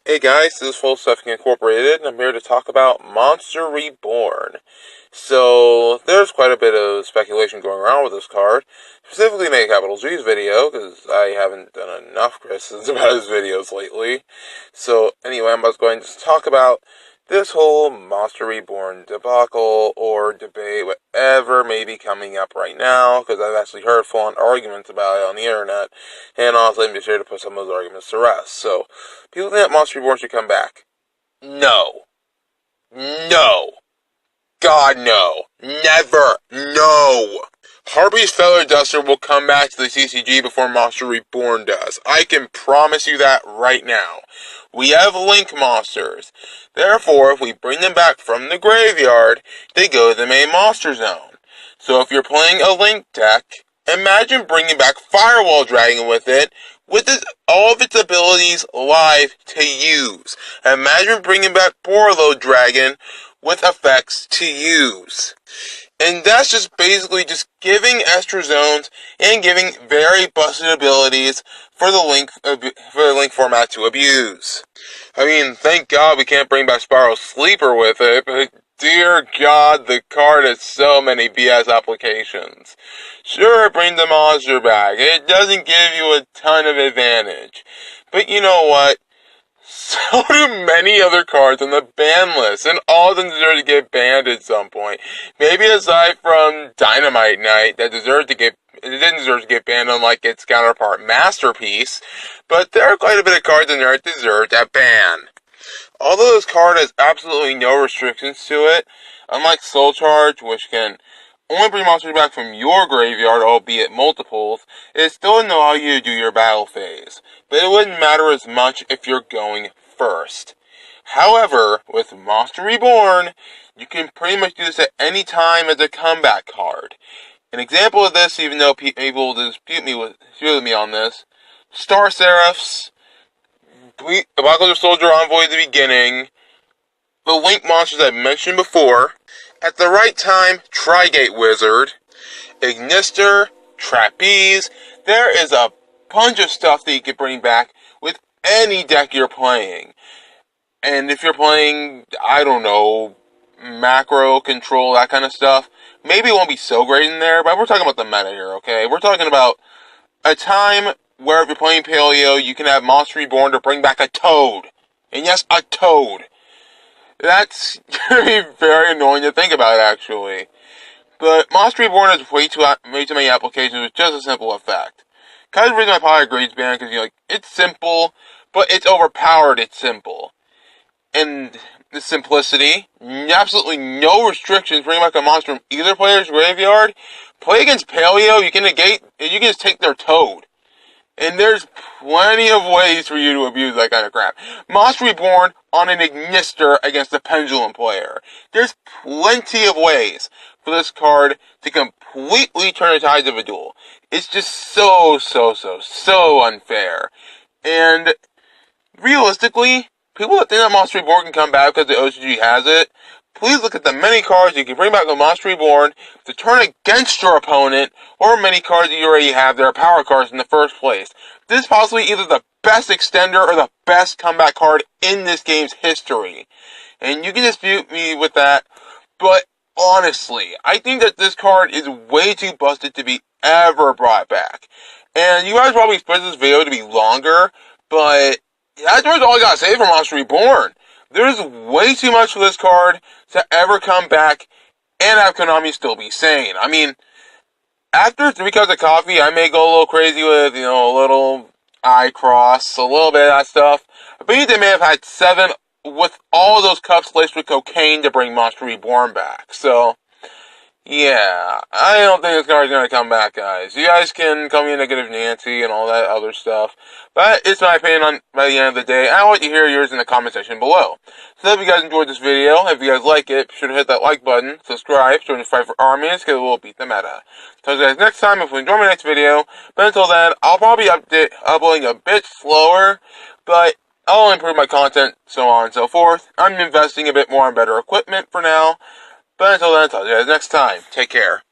Hey guys, this is Full Stuff Incorporated, and I'm here to talk about Monster Reborn. So, there's quite a bit of speculation going around with this card, specifically Mega Capital G's video, because I haven't done enough criticisms about his videos lately. So, anyway, I'm just going to talk about this whole Monster Reborn debacle or debate, whatever may be coming up right now, because I've actually heard full-on arguments about it on the internet, and honestly, I'm just here to put some of those arguments to rest. So, people think that Monster Reborn should come back. No. No. God, no. Never. No. Harpy's Feather Duster will come back to the CCG before Monster Reborn does. I can promise you that right now. We have Link monsters. Therefore, if we bring them back from the graveyard, they go to the main monster zone. So if you're playing a Link deck, imagine bringing back Firewall Dragon with it, with all of its abilities live to use. Imagine bringing back Borload Dragon with effects to use. And that's just basically just giving extra zones and giving very busted abilities for the Link format to abuse. I mean, thank God we can't bring back Spiral Sleeper with it, but dear God, the card has so many BS applications. Sure, it brings the monster back. It doesn't give you a ton of advantage. But you know what? So do many other cards on the ban list, and all of them deserve to get banned at some point. Maybe aside from Dynamite Knight, it didn't deserve to get banned unlike its counterpart Masterpiece, but there are quite a bit of cards in there that deserve that ban. Although this card has absolutely no restrictions to it, unlike Soul Charge, which can only bring monsters back from your graveyard, albeit multiples, it still doesn't allow you to do your battle phase. But it wouldn't matter as much if you're going first. However, with Monster Reborn, you can pretty much do this at any time as a comeback card. An example of this, even though people will dispute me on this, Star Seraphs, Apocalypse of Soldier Envoy at the beginning, the Link monsters I've mentioned before, at the right time, Trigate Wizard, Ignister, Trapeze. There is a bunch of stuff that you can bring back with any deck you're playing. And if you're playing, I don't know, macro, control, that kind of stuff, maybe it won't be so great in there, but we're talking about the meta here, okay? We're talking about a time where if you're playing Paleo, you can have Monster Reborn to bring back a Toad. And yes, a Toad. That's going to be very annoying to think about, actually. But Monster Reborn has way too many applications with just a simple effect. Kind of the reason I probably agreed ban, because it's simple, but it's overpowered, it's simple. And the simplicity, absolutely no restrictions bring back a monster from either player's graveyard. Play against Paleo, you can just take their Toad. And there's plenty of ways for you to abuse that kind of crap. Monster Reborn on an Ignister against a Pendulum player. There's plenty of ways for this card to completely turn the tides of a duel. It's just so unfair. And realistically, people that think that Monster Reborn can come back because the OCG has it, please look at the many cards you can bring back with Monster Reborn to turn against your opponent, or many cards that you already have that are power cards in the first place. This is possibly either the best extender or the best comeback card in this game's history. And you can dispute me with that, but honestly, I think that this card is way too busted to be ever brought back. And you guys probably expect this video to be longer, but that's really all I gotta say for Monster Reborn. There's way too much for this card to ever come back and have Konami still be sane. I mean, after 3 cups of coffee, I may go a little crazy with, a little eye cross, a little bit of that stuff. I believe they may have had 7 with all those cups laced with cocaine to bring Monster Reborn back. So, yeah, I don't think this card is going to come back, guys. You guys can call me a negative Nancy and all that other stuff, but it's my opinion by the end of the day. I want you to hear yours in the comment section below. So if you guys enjoyed this video, if you guys like it, be sure to hit that like button, subscribe, join the fight for armies, because we'll beat the meta. So guys, next time, if you enjoy my next video, but until then, I'll probably be uploading a bit slower, but I'll improve my content, so on and so forth. I'm investing a bit more in better equipment for now. But until then, I'll talk to you guys next time. Take care.